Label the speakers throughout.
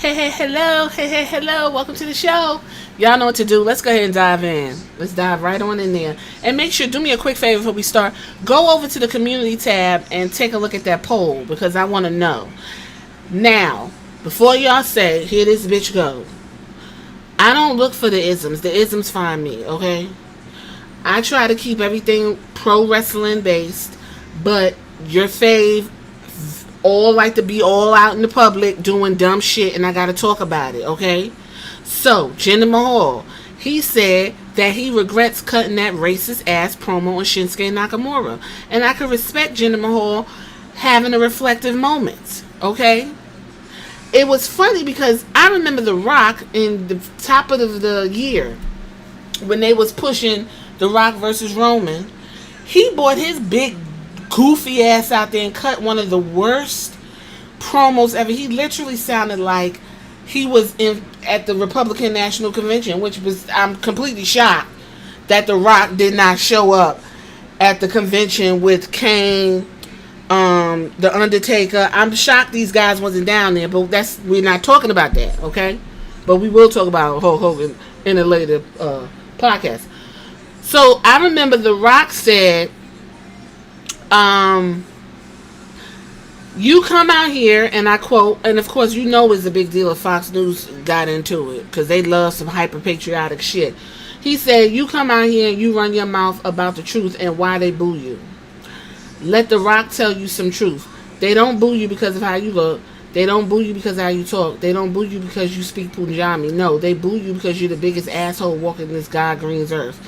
Speaker 1: Hello, welcome to the show. Y'all know what to do. Let's go ahead and dive in. Let's dive right on in there. And make sure, do me a quick favor before we start. Go over to the community tab and take a look at that poll because I want to know. Now, before y'all say, here this bitch go. I don't look for the isms. The isms find me, okay? I try to keep everything pro wrestling based, but your fave all like to be all out in the public doing dumb shit, and I gotta talk about it, okay? So, Jinder Mahal, he said that he regrets cutting that racist ass promo on Shinsuke Nakamura, and I can respect Jinder Mahal having a reflective moment, okay? It was funny because I remember The Rock in the top of the year when they was pushing The Rock versus Roman. He brought his big goofy ass out there and cut one of the worst promos ever. He literally sounded like he was at the Republican National Convention, which was, I'm completely shocked that The Rock did not show up at the convention with Kane, The Undertaker. I'm shocked these guys wasn't down there, but we're not talking about that, okay? But we will talk about Hulk Hogan in a later podcast. So I remember The Rock said, you come out here, and I quote, and of course you know it's a big deal if Fox News got into it, because they love some hyper-patriotic shit. He said, you come out here and you run your mouth about the truth and why they boo you. Let The Rock tell you some truth. They don't boo you because of how you look. They don't boo you because of how you talk. They don't boo you because you speak Punjabi. No, they boo you because you're the biggest asshole walking this God Green's earth.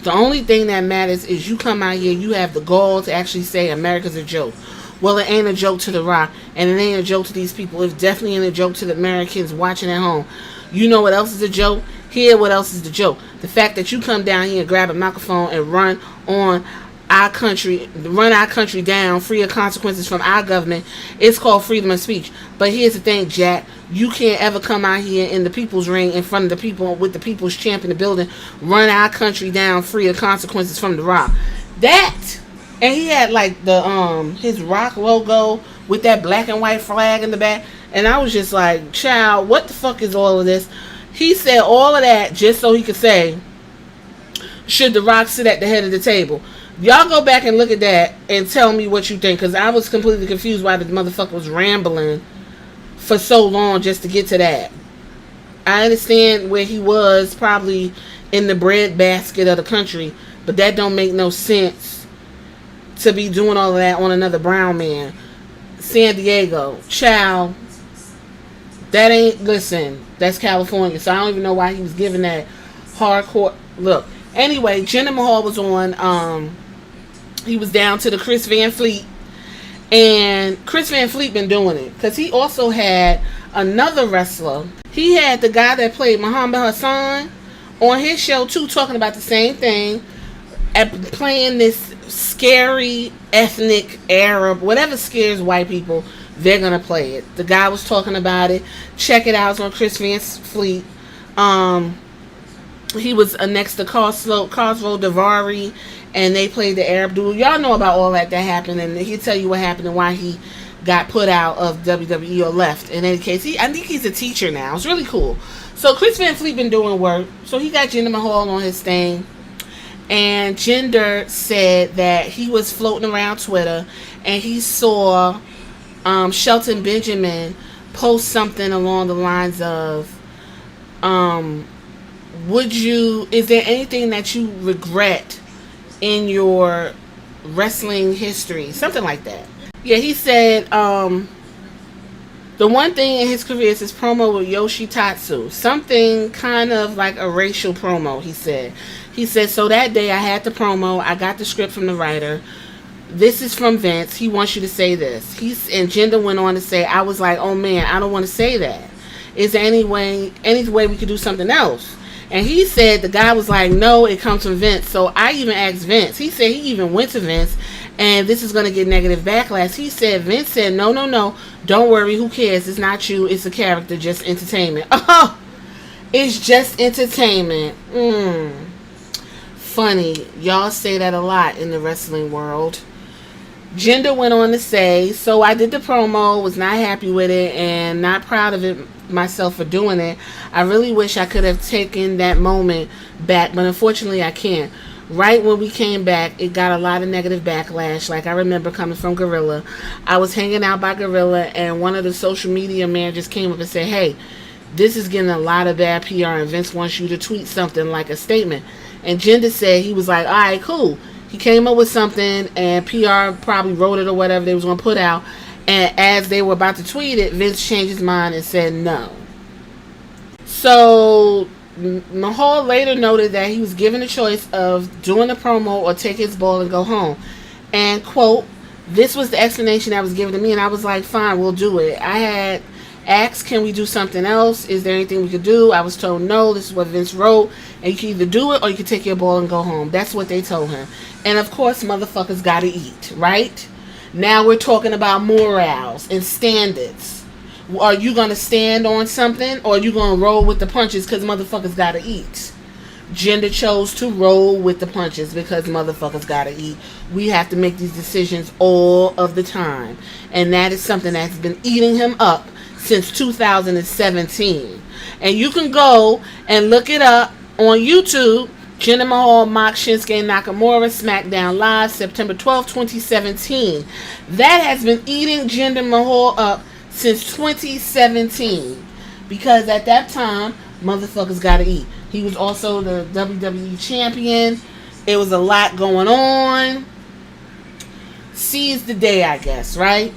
Speaker 1: The only thing that matters is you come out here, you have the gall to actually say America's a joke. Well, it ain't a joke to The Rock, and it ain't a joke to these people. It definitely ain't a joke to the Americans watching at home. You know what else is a joke? Here, what else is the joke? The fact that you come down here and grab a microphone and run our country down, free of consequences from our government. It's called freedom of speech. But here's the thing, Jack. You can't ever come out here in the people's ring in front of the people with the people's champ in the building, run our country down free of consequences from The Rock. That, and he had like the his Rock logo with that black and white flag in the back, and I was just like, child, what the fuck is all of this? He said all of that just so he could say, should The Rock sit at the head of the table? Y'all go back and look at that and tell me what you think, because I was completely confused why the motherfucker was rambling for so long just to get to that. I understand where he was, probably in the breadbasket of the country, but that don't make no sense to be doing all of that on another brown man. San Diego, child, that ain't, listen, that's California, so I don't even know why he was giving that hardcore look. Anyway, Jinder Mahal was on, he was down to the Chris Van Fleet, and Chris Van Fleet been doing it, because he also had another wrestler. He had the guy that played Muhammad Hassan on his show too, talking about the same thing, playing this scary ethnic Arab, whatever scares white people, they're gonna play it. The guy was talking about it. Check it out, it's on Chris Van Fleet. He was next to Khosrow Davari, and they played the Arab dude. Y'all know about all that happened, and he'll tell you what happened and why he got put out of WWE or left. In any case, I think he's a teacher now. It's really cool. So Chris Van Fleet been doing work. So he got Jinder Mahal on his thing, and Jinder said that he was floating around Twitter, and he saw Shelton Benjamin post something along the lines of, is there anything that you regret in your wrestling history? Something like that. Yeah, he said, the one thing in his career is his promo with Yoshitatsu. Something kind of like a racial promo, he said. He said, so that day I had the promo, I got the script from the writer. This is from Vince. He wants you to say this. And Jinder went on to say, I was like, oh man, I don't want to say that. Is there any way we could do something else? And he said, the guy was like, no, it comes from Vince. So I even asked Vince. He said he even went to Vince, and this is going to get negative backlash. He said, Vince said, no, don't worry, who cares? It's not you, it's a character, just entertainment. Oh, it's just entertainment. Funny. Y'all say that a lot in the wrestling world. Jinder went on to say, so I did the promo, was not happy with it, and not proud of it myself for doing it. I really wish I could have taken that moment back, but unfortunately I can't. Right when we came back, it got a lot of negative backlash. Like, I remember coming from Gorilla. I was hanging out by Gorilla, and one of the social media managers came up and said, hey, this is getting a lot of bad PR, and Vince wants you to tweet something like a statement. And Jinder said, he was like, alright, cool. He came up with something, and PR probably wrote it or whatever they was going to put out. And as they were about to tweet it, Vince changed his mind and said no. So Mahal later noted that he was given the choice of doing a promo or take his ball and go home. And, quote, this was the explanation that was given to me, and I was like, fine, we'll do it. I had asked, can we do something else? Is there anything we could do? I was told no, this is what Vince wrote, and you can either do it or you can take your ball and go home. That's what they told him. And, of course, motherfuckers gotta eat, right? Now we're talking about morals and standards. Are you going to stand on something, or are you going to roll with the punches because motherfuckers got to eat? Jinder chose to roll with the punches because motherfuckers got to eat. We have to make these decisions all of the time. And that is something that's been eating him up since 2017. And you can go and look it up on YouTube. Jinder Mahal mocked Shinsuke Nakamura SmackDown Live September 12, 2017. That has been eating Jinder Mahal up since 2017, because at that time motherfuckers gotta eat. He was also the WWE champion. It was a lot going on. Seize the day, I guess, right?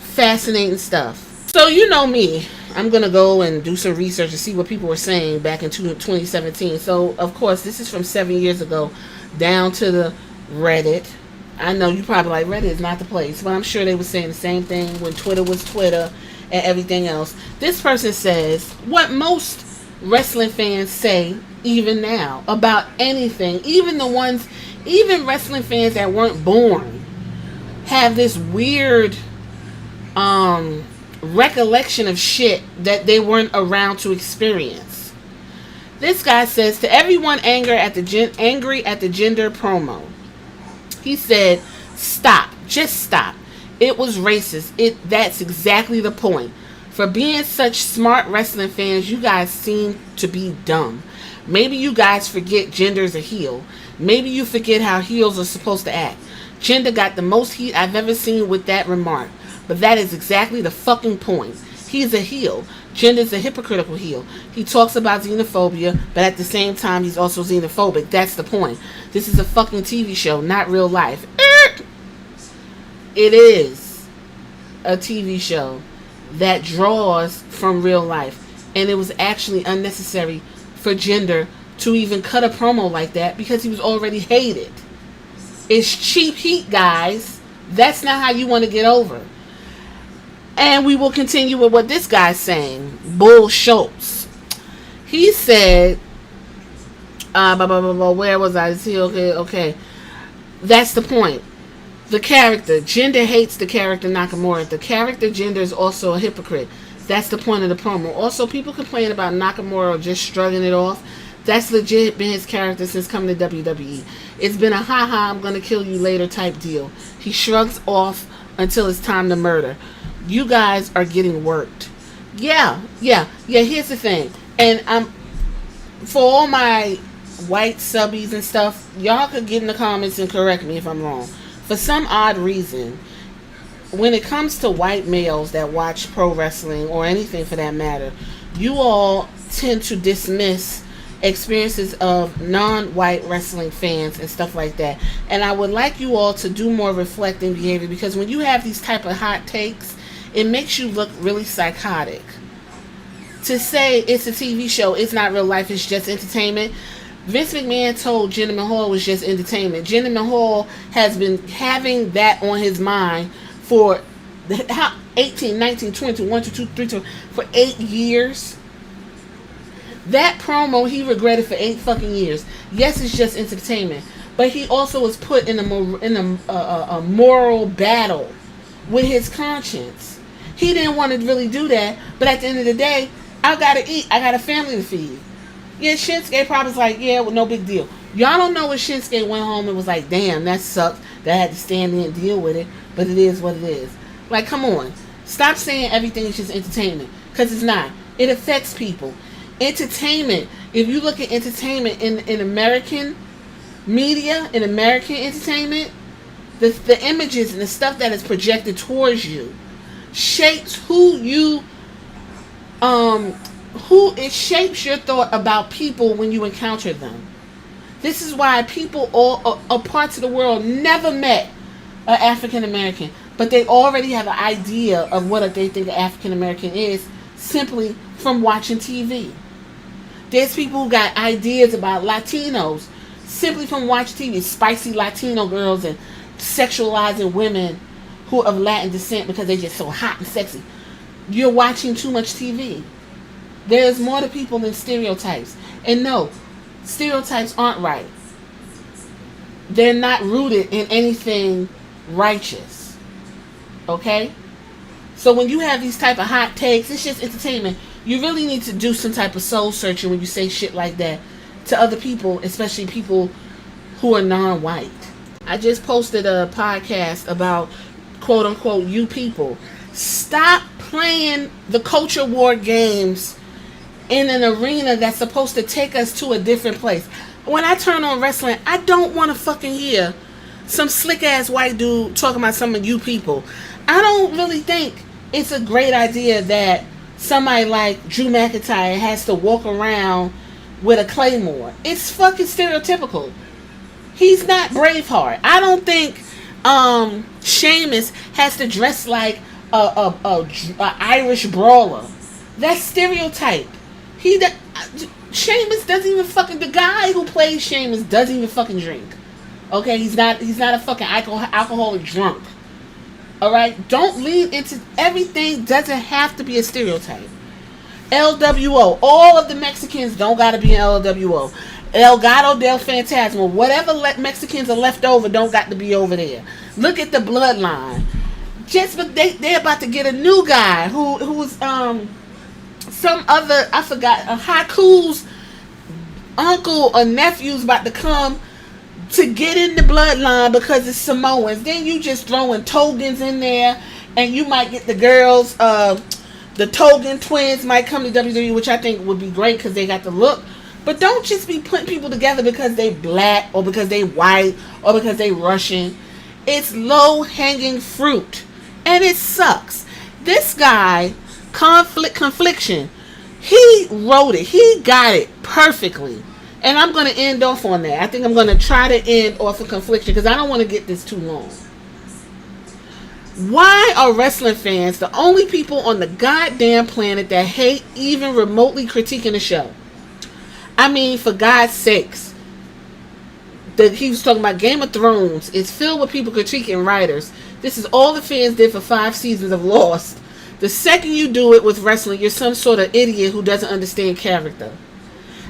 Speaker 1: Fascinating stuff. So you know me, I'm gonna go and do some research and see what people were saying back in 2017. So of course this is from 7 years ago, down to the Reddit. I know you probably like, Reddit is not the place, but I'm sure they were saying the same thing when Twitter was Twitter and everything else. This person says what most wrestling fans say even now about anything, even wrestling fans that weren't born have this weird recollection of shit that they weren't around to experience. This guy says, to everyone angry at the Jinder promo, he said, stop. Just stop. It was racist. That's exactly the point. For being such smart wrestling fans, you guys seem to be dumb. Maybe you guys forget Jinder's a heel. Maybe you forget how heels are supposed to act. Jinder got the most heat I've ever seen with that remark. But that is exactly the fucking point. He's a heel. Jinder's a hypocritical heel. He talks about xenophobia, but at the same time, he's also xenophobic. That's the point. This is a fucking TV show, not real life. It is a TV show that draws from real life. And it was actually unnecessary for Jinder to even cut a promo like that because he was already hated. It's cheap heat, guys. That's not how you want to get over. And we will continue with what this guy's saying. Bull Schultz. He said, where was I? See, okay. That's the point. The character. Jinder hates the character Nakamura. The character Jinder is also a hypocrite. That's the point of the promo. Also, people complain about Nakamura just shrugging it off. That's legit been his character since coming to WWE. It's been a ha-ha, I'm going to kill you later type deal. He shrugs off until it's time to murder. You guys are getting worked. Yeah, here's the thing. And for all my white subbies and stuff, y'all could get in the comments and correct me if I'm wrong. For some odd reason, when it comes to white males that watch pro wrestling, or anything for that matter, you all tend to dismiss experiences of non-white wrestling fans and stuff like that. And I would like you all to do more reflecting behavior, because when you have these type of hot takes, it makes you look really psychotic. To say it's a TV show, it's not real life, it's just entertainment. Vince McMahon told Jinder Mahal was just entertainment. Jinder Mahal has been having that on his mind for 18, 19, 20, 1, 2, 3, 2, for 8 years. That promo he regretted for 8 fucking years. Yes, it's just entertainment, but he also was put in a moral battle with his conscience. He didn't want to really do that, but at the end of the day, I gotta eat. I got a family to feed. Yeah, Shinsuke probably was like, yeah, well, no big deal. Y'all don't know when Shinsuke went home and was like, damn, that sucked, that I had to stand there and deal with it. but it is what it is. Like, come on. Stop saying everything is just entertainment, because it's not. It affects people. Entertainment, if you look at entertainment in American media, in American entertainment, the images and the stuff that is projected towards you shapes it shapes your thought about people when you encounter them. This is why people all parts of the world never met an African American, but they already have an idea of what they think an African American is simply from watching TV. There's people who got ideas about Latinos simply from watching TV, spicy Latino girls and sexualizing women who are of Latin descent because they're just so hot and sexy. You're watching too much TV. There's more to people than stereotypes. And no, stereotypes aren't right. They're not rooted in anything righteous. Okay? So when you have these type of hot takes, it's just entertainment. You really need to do some type of soul searching when you say shit like that to other people, especially people who are non-white. I just posted a podcast about quote unquote you people. Stop playing the culture war games in an arena that's supposed to take us to a different place. When I turn on wrestling, I don't want to fucking hear some slick ass white dude talking about some of you people. I don't really think it's a great idea that somebody like Drew McIntyre has to walk around with a claymore. It's fucking stereotypical. He's not Braveheart. I don't think Sheamus has to dress like a Irish brawler. That's stereotype. Sheamus doesn't even fucking, the guy who plays Sheamus doesn't even fucking drink. Okay, he's not a fucking alcoholic drunk. Alright, don't lean into everything. Doesn't have to be a stereotype. LWO, all of the Mexicans don't gotta be in LWO. El Gato del Fantasma, whatever Mexicans are left over don't got to be over there. Look at the bloodline. Just but they're about to get a new guy who's some other, I forgot, a Haku's uncle or nephew's about to come to get in the bloodline because it's Samoans. Then you just throwing Togans in there, and you might get the girls, the Togan twins might come to WWE, which I think would be great because they got the look. But don't just be putting people together because they black or because they white or because they Russian. It's low-hanging fruit. And it sucks. This guy, Confliction, he wrote it. He got it perfectly. And I'm going to end off on that. I think I'm going to try to end off of Confliction because I don't want to get this too long. Why are wrestling fans the only people on the goddamn planet that hate even remotely critiquing the show? I mean, for God's sakes. He was talking about Game of Thrones. It's filled with people critiquing writers. This is all the fans did for 5 seasons of Lost. The second you do it with wrestling, you're some sort of idiot who doesn't understand character.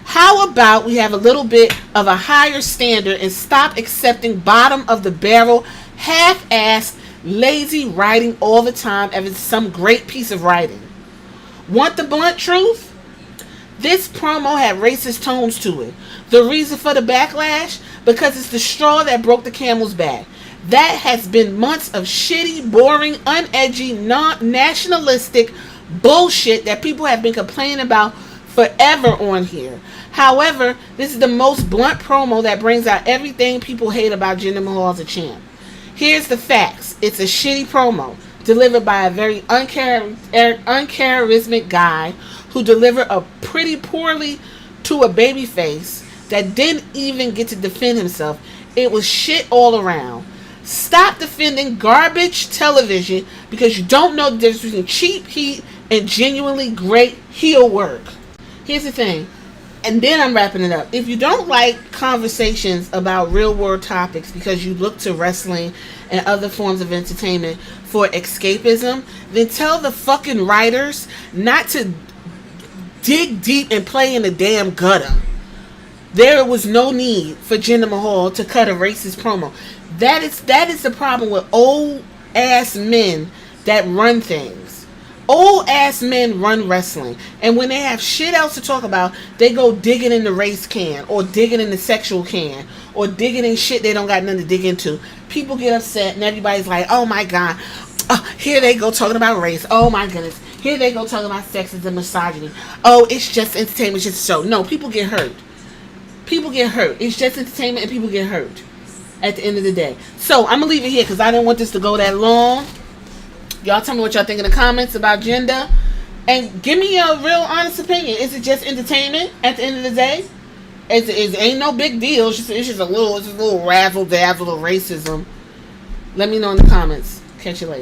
Speaker 1: How about we have a little bit of a higher standard and stop accepting bottom of the barrel, half-assed, lazy writing all the time as some great piece of writing? Want the blunt truth? This promo had racist tones to it. The reason for the backlash? Because it's the straw that broke the camel's back. That has been months of shitty, boring, unedgy, nationalistic bullshit that people have been complaining about forever on here. However, this is the most blunt promo that brings out everything people hate about Jinder Mahal as a champ. Here's the facts. It's a shitty promo delivered by a very uncharismatic guy who delivered a pretty poorly to a babyface that didn't even get to defend himself. It was shit all around. Stop defending garbage television because you don't know the difference between cheap heat and genuinely great heel work. Here's the thing, and then I'm wrapping it up. If you don't like conversations about real world topics because you look to wrestling and other forms of entertainment for escapism, then tell the fucking writers not to dig deep and play in the damn gutter. There was no need for Jinder Mahal to cut a racist promo. That is the problem with old ass men that run things. Old ass men run wrestling, and when they have shit else to talk about, they go digging in the race can, or digging in the sexual can, or digging in shit they don't got nothing to dig into. People get upset, and everybody's like, "Oh my god, here they go talking about race. Oh my goodness, here they go talking about sexism and misogyny. Oh, it's just entertainment, it's just a show." No, people get hurt. People get hurt. It's just entertainment, and people get hurt at the end of the day. So I'm gonna leave it here because I didn't want this to go that long. Y'all tell me what y'all think in the comments about gender, and give me your real honest opinion. Is it just entertainment at the end of the day? It ain't no big deal. It's just a little razzle dazzle of racism. Let me know in the comments. Catch you later.